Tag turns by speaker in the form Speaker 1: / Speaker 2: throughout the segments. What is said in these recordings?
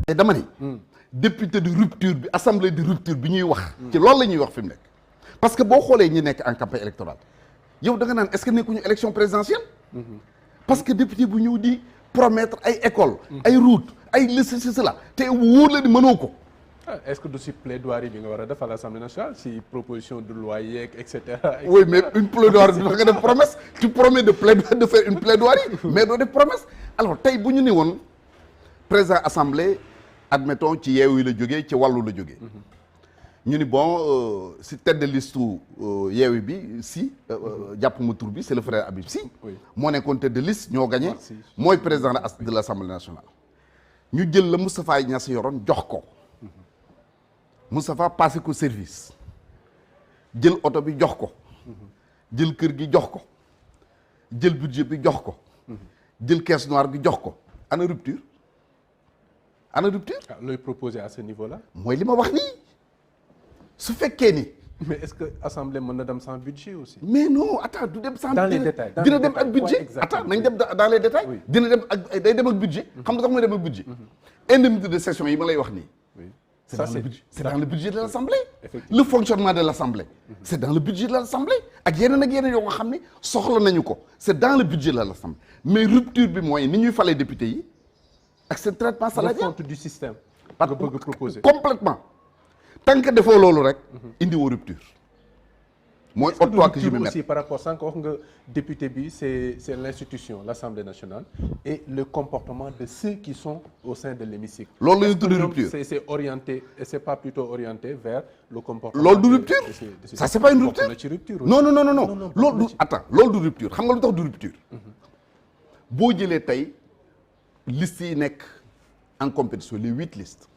Speaker 1: mais dama ni député de rupture bi assemblée de rupture bi ñuy wax ci loolu la ñuy wax fi mu nekk parce que boo xoolee ñi nekk en campagne électorale yow da nga naan est-ce que nekkuñu élection présidentielle parce que député bu ñëw di promettre ay école ay route ay leci cela te wóor la ni mënoo ko.
Speaker 2: Est-ce que du si plaidoirie bi nga war a def à l'Assemblée nationale si proposition de loi yeeg et cetera.
Speaker 1: oui mais une plaidoirie bi nga def promesse tu promets de faire une plaidoirie mais doo def promesse alors tey bu ñu ne woon président assemblée admettons ci Yewwi la jógee ci Wallu la jógee ñu ni bon si tête de liste Yewwi bi si jàpp ma tur bi c'est le frère Habib Sy moo nekkoon tête de liste ñoo gagné mooy président de l'Assemblée nationale ñu jël la Moustapha Niasse yoroon jox ko Moustapha passé ko service jël oto bi jox ko jël kër gi jox ko jël budget bi jox ko jël caisse noire bi jox ko ana rupture
Speaker 2: looy proposer à ce niveau-là.
Speaker 1: mooy li ma wax nii su fekkee ni.
Speaker 2: mais est-ce que assemblée mën na dem sans budget aussi.
Speaker 1: mais non attends du dem sans.
Speaker 2: dans les détails
Speaker 1: dina dem ak budget attends nañ dem dans les détails. dina dem ak day dem ak budget. xam nga sax mooy dem ak budget. indemnité de session yi ma lay wax nii. C'est dans le budget de l'Assemblée. Le fonctionnement de l'Assemblée. C'est dans le budget de l'Assemblée. ak yeneen yoo nga xam ne soxla nañu ko. c'est dans le budget de l'Assemblée. mais rupture bi mooy ni ñuy falee député yi ak seen traitement salarial.
Speaker 2: refonte du système. nga bëgg proposer
Speaker 1: complètement tant que defoo loolu rek. indi woo rupture. mooy auto que je me mets
Speaker 2: aussi par rapport sànq wax nga député bi c'est l'institution l'Assemblée nationale et le comportement de ceux qui sont au sein de l'hémicycle.
Speaker 1: loolu la ñuy tudd rupture
Speaker 2: c'est orienté et c'est pas plutôt orienté vers le comportement.
Speaker 1: loolu du rupture ça c'est pas une rupture. non loolu du attends loolu du rupture xam nga lu tax du rupture. boo jëlee tey listes yi nekk en compétition les 8 listes.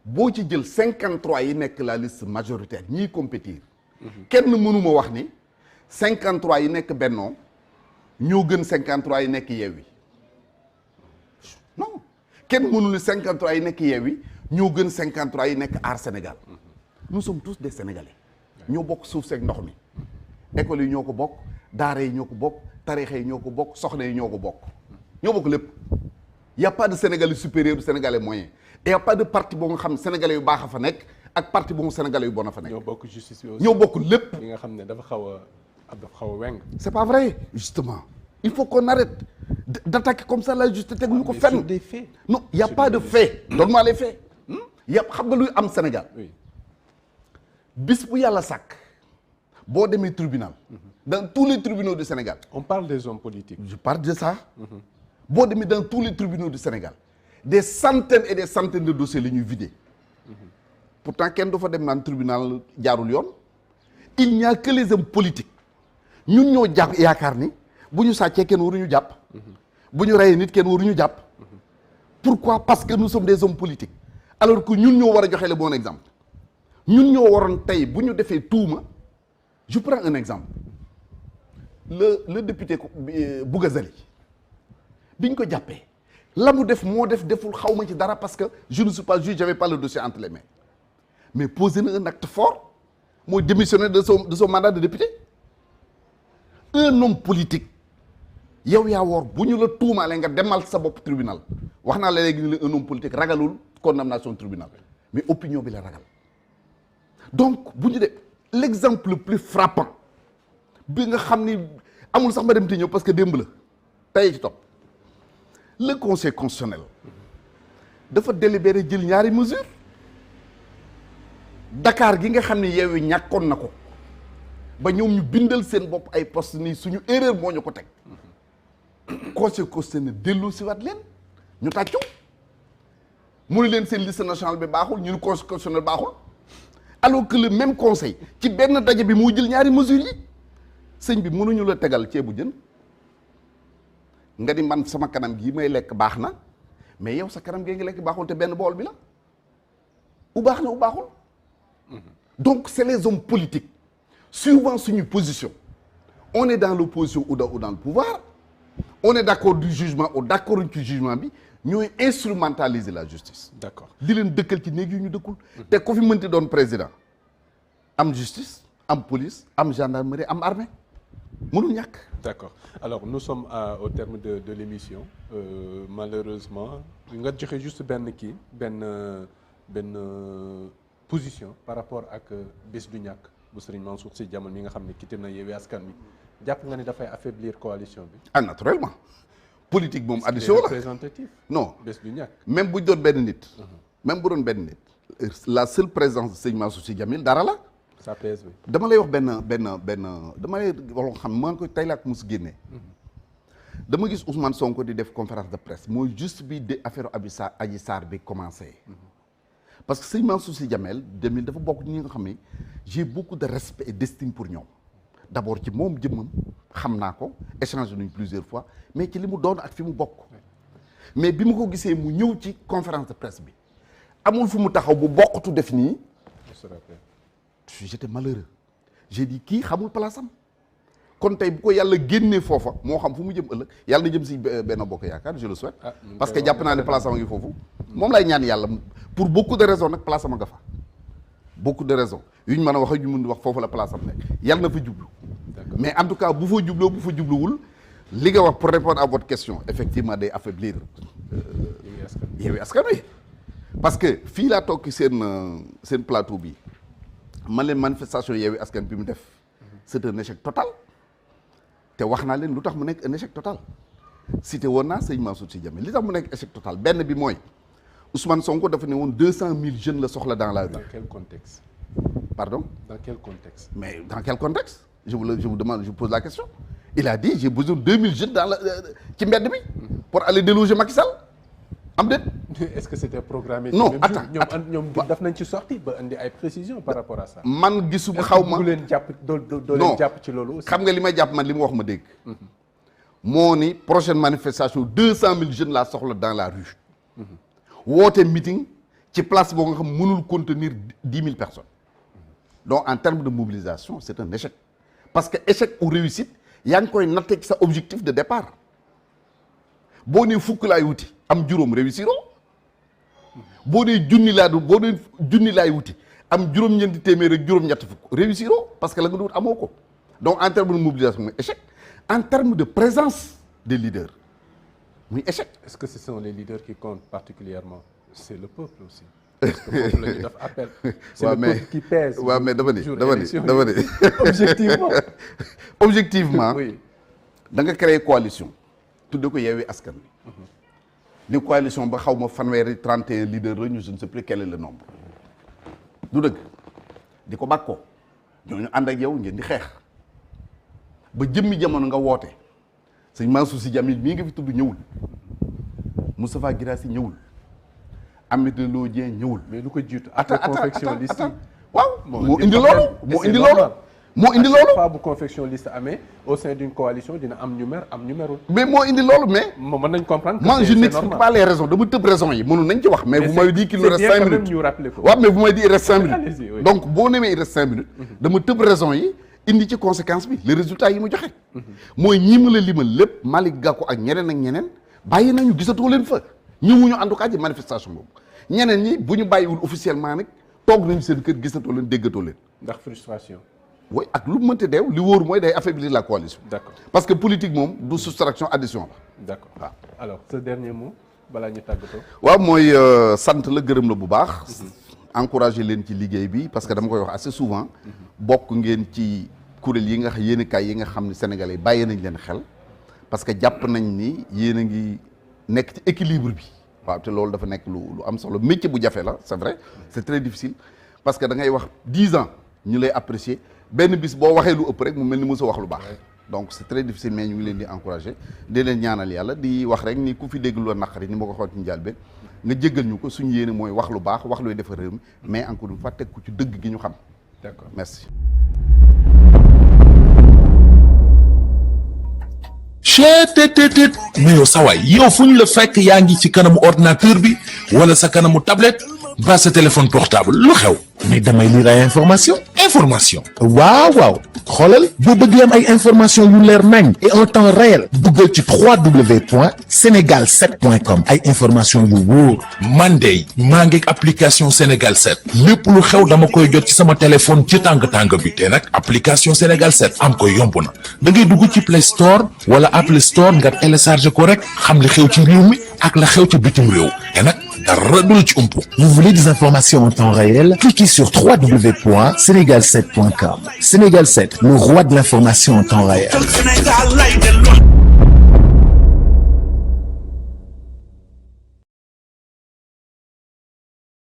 Speaker 1: boo ci jël 53 yi nekk la liste majoritaire ñiy compétir. kenn mënuma wax ni 53 yi nekk Benno ñoo gën 53 yi nekk Yewwi non kenn mënul ni 53 yi nekk Yewwi ñoo gën 53 yi nekk Aar Sénégal nous sommes tous des Sénégalais ñoo bokk suuf seeg ndox mi écoles yi ñoo ko bokk daara yi ñoo ko bokk tarixa yi ñoo ko bokk soxna yi ñoo ko bokk ñoo bokk lépp y a pas de Sénégalais supérieur du Sénégalais moyen et y a pas de parti boo nga xam ne Sénégalais yu baax a fa nekk ak parti bu mu Sénégalais yu bon a fa nekk.
Speaker 2: ñoo bokk justice bi aussi
Speaker 1: ñoo bokk lépp.
Speaker 2: yi nga xam ne dafa xaw a weng.
Speaker 1: c'est pas vrai justement il faut qu'on arrête d'attaquer comme ça la justice teguñu ko fenn.
Speaker 2: sur des faits.
Speaker 1: non y a pas de faits. donne-moi les faits. y a xam nga luy am Sénégal.
Speaker 2: oui
Speaker 1: bis bu yàlla sàkk boo demee tribunal. dans tous les tribunaux du Sénégal.
Speaker 2: on parle des hommes politiques.
Speaker 1: je parle de ça. boo demee dans tous les tribunaux du Sénégal des centaines et des centaines de dossiers la ñuy vider. pourtant kenn du fa dem naan tribunal jaarul yoon il n'y a que les hommes politiques ñun ñoo jàpp yaakaar ni bu ñu sàccee kenn waruñu jàpp bu ñu reyee nit kenn waruñu jàpp pourquoi parce que nous sommes des hommes politiques alors que ñun ñoo war a joxe le bon exemple ñun ñoo waroon tey bu ñu defee tuuma je prends un exemple le député Bougazali biñ ko jàppee la mu def moo deful xaw ma ci dara parce que je ne suis pas juge j'avais pas le dossier entre les mains mais poser na un acte fort mooy démissionner de son mandat de député un homme politique yow yaa woor bu ñu la tuumaale nga demal sa bopp tribunal wax naa la léegi ni un homme politique ragalul condamnation tribunal mais opinion bi la ragal donc bu ñu de l'exemple le plus frappant bi nga xam ni amul sax ma dem te ñëw parce que démb la tey ci topp le conseil constitutionnel dafa délibéré jël ñaari mesures Dakar gi nga xam ne Yewwi ñàkkoon na ko ba ñoom ñu bindal seen bopp ay poste nii suñu erreur moo ñu ko teg conseil constitutionnel dellu si waat leen ñu tàccu mu ne leen seen liste nationale bi baaxul ñu ne conseil constitutionnel baaxul alors que le même conseil ci benn daje bi moo jël ñaari mesures yi sëñ bi mënuñu la tegal ceebu jën nga di man sama kanam gi may lekk baax na mais yow sa kanam gee ngi lekk baaxul te benn bool bi la u baax na u baaxul donc c'est les hommes politiques suivant suñu position on est dans l'opposition ou dans le pouvoir on est d'accord du jugement ou d'accord ci jugement bi ñooy instrumentaliser la justice.
Speaker 2: d'accord
Speaker 1: di leen dëkkal ci néeg yu ñu dëkkul. te ku fi mënti doon président am justice am police am gendarmerie am armée mënul ñàkk.
Speaker 2: D'accord. Alors nous sommes au terme de l'émission. Malheureusement nga joxe juste benn position par rapport ak bés du ñàkk bu Serigne Mansour Sy Djamil mi nga xam ne quitté na Yewwi Askan Wi jàpp nga ni dafay affaiblir coalition bi.
Speaker 1: Ah naturellement politique moom addition la
Speaker 2: représentatif.
Speaker 1: non
Speaker 2: bés du ñàkk.
Speaker 1: même bu doon benn nit. même bu doon benn nit. la seule présence de Serigne Mansour Sy Djamil dara la.
Speaker 2: ça pèse oui.
Speaker 1: dama lay wax benn dama lay wax xam maa ngi koy tey laa ko mos génnee. dama gis Ousmane Sonko di def conférence de presse mooy juste bi de affaire Adji Sarr bi commencé. parce que Serigne Mansour Sy Djamil dafa bokk ñi nga xam ne j'ai beaucoup de respect et d'estime pour ñoom d'abord ci moom jëmmam xam naa ko échangé nañ plusieurs fois mais ci li mu doon ak fi mu bokk. mais bi ma ko gisee mu ñëw ci conférence de presse bi amul fu mu taxaw bu bokkatu def nii. j'étais malheureux j'ai dit kii xamul place am kon tey bu ko yàlla génnee foofa moo xam fu mu jëm ëllëg yàlla na jëm si Benno Bokk Yaakaar je le souhaite parce que jàpp naa ne place am a ngi foofu moom lay ñaan yàlla pour beaucoup de raisons nag place am a nga fa beaucoup de raisons yu ñu mën a wax ak yu mun wax foofu la place am nekk yàlla na fa jublu mais en tout cas bu fa jubloo bu fa jubluwul li nga wax pour répondre à votre question effectivement day affaiblir Yewwi Askan Wi parce que fii laa toog seen plateau bi man leen manifestation Yewwi Askan bi mu def c'est un échec total te wax naa leen lu tax mu nekk un échec total cité woon naa Serigne Mansour Sy Djamil li tax mu nekk échec total benn bi mooy Ousmane Sonko dafa ne woon 200 000 jeunes la soxla dans la rue.
Speaker 2: Dans quel contexte?
Speaker 1: Pardon?
Speaker 2: Dans quel contexte?
Speaker 1: Mais dans quel contexte? Je vous demande, je vous pose la question. Il a dit j'ai besoin de 2000 jeunes dans la ci mbedd bi pour aller déloger Macky Sall. am déet.
Speaker 2: Est-ce que c'était programmé?
Speaker 1: Non attends
Speaker 2: ñoom daf nañ ci sorti ba indi ay précisions par rapport à ça.
Speaker 1: man gisuma xaw ma
Speaker 2: est-ce que bu leen jàpp doo leen jàpp ci loolu aussi.
Speaker 1: xam nga li ma jàpp man li mu wax ma dégg. moo ni prochaine manifestation 200 000 jeunes laa soxla dans la rue. woote meeting ci place boo nga xam mënul contenir 10 000 personnes. donc en termes de mobilisation c'est un échec parce que échec ou réussite yaa ngi koy nattee ci sa objectif de départ boo nee fukk laay wuti am juróom réussir boo nee junni laay wuti am juróom-ñeenti téeméer ak juróom-ñetti fukk réussir parce que la nga doon amoo ko donc en termes de mobilisation muy échec en termes de présence des leaders muy échec.
Speaker 2: Est-ce que ce sont les leaders qui comptent particulièrement? C'est le peuple aussi. Parce que foofu la ñuy def appel. C'est le peuple qui pèse.
Speaker 1: waaw mais dama ni objectivement
Speaker 2: oui.
Speaker 1: da nga créer coalition tudde ko Yewwi Askan Wi ni coalition ba xaw ma fanweeri 31 leaders la ñu je ne sais plus quel est le nombre du dëgg di ko bàkkoo ñooñu ànd ak yow ngeen di xeex ba jëmmi jamono nga woote sëñ Mansour Sy Djamil mii nga fi tudd ñëwul Moustapha Guirassy ñëwul Aminata Lô Dieng ñëwul.
Speaker 2: mais lu ko jiitu après confection liste yi
Speaker 1: waaw moo indi loolu
Speaker 2: chaque fois bu confection liste amee au sein d'une coalition dina am ñu mer am ñu merul.
Speaker 1: mais moo indi loolu mais.
Speaker 2: mën nañ comprendre.
Speaker 1: moi je n'explique pas les raisons dama tëb raisons yi mënu nañ ci wax. mais vous m'avez dit qu'il nous reste 5 minutes
Speaker 2: ñu rappeler ko.
Speaker 1: waaw mais vous m'avez dit il reste 5 minutes.
Speaker 2: Allez-y, oui.
Speaker 1: donc boo nemee il reste 5 minutes. dama tëb raisons yi indi ci conséquence bi les résultats yi mu joxe. mooy ñi ma la limal lépp Malick Gakou ak ñeneen bàyyi nañu gisatoo leen fa ñëwuñu en tout cas ci manifestation boobu ñeneen ñi bu ñu bàyyiwul officiellement nag toog nañu seen kër gisatoo leen déggatoo leen.
Speaker 2: ndax frustration.
Speaker 1: oui ak lu mu mënti deew li wóor mooy day affaiblir la coalition.
Speaker 2: D'accord.
Speaker 1: parce que politique moom du soustraction addition la.
Speaker 2: D'accord waaw alors ce dernier mot balaa ñu tàggatoo.
Speaker 1: waaw mooy sant la gërëm la bu baax. encourager leen ci liggéey bi parce que dama koy wax assez souvent. bokk ngeen ci kuréel yi nga xam yéenekaay yi nga xam ne sénégalais yi bàyyi nañ leen xel. parce que jàpp nañ ni yéen a ngi nekk ci équilibre bi. waaw te loolu dafa nekk lu am solo métier bu jafe la c'est vrai c'est très difficile parce que da ngay wax 10 ans ñu lay apprécier benn bis boo waxee lu ëpp rek mu mel ni mosoo wax lu baax. donc c'est très difficile mais ñu ngi leen di encourager di leen ñaanal yàlla di wax rek ni ku fi dégg lu naqari ni ma ko xool ci njëlbéen nga jéggal ñu ko suñu yéene mooy wax lu baax wax luy defar réew mi mais encore une fois teg ko ci dëgg gi ñu xam.
Speaker 2: D'accord
Speaker 1: merci.
Speaker 3: cheetetetet mais yow sawaay yow fu ñu la fekk yaa ngi ci kanamu ordinateur bi wala sa kanamu tablette ba sa téléphone portable lu xew
Speaker 4: mais damay lire ay information waaw xoolal boo bëgg am ay information yu leer nañ et en temps réel duggal ci www.senegal7.com ay information yu wóor.
Speaker 3: man de maa ngi application Sénégal 7 lépp lu xew dama koy jot ci sama téléphone ci tàng bi te nag application Sénégal 7 am ko yomb na da ngay dugg ci Play Store wala Apple Store nga télécharge ko rek xam li xew ci réew mi ak la xew ci bitim réew te nag dara du la ci umpu.
Speaker 4: Vous voulez des informations en temps réel? Cliquez sur www.senegal7.com. Sénégal 7, le roi de l'information en temps réel.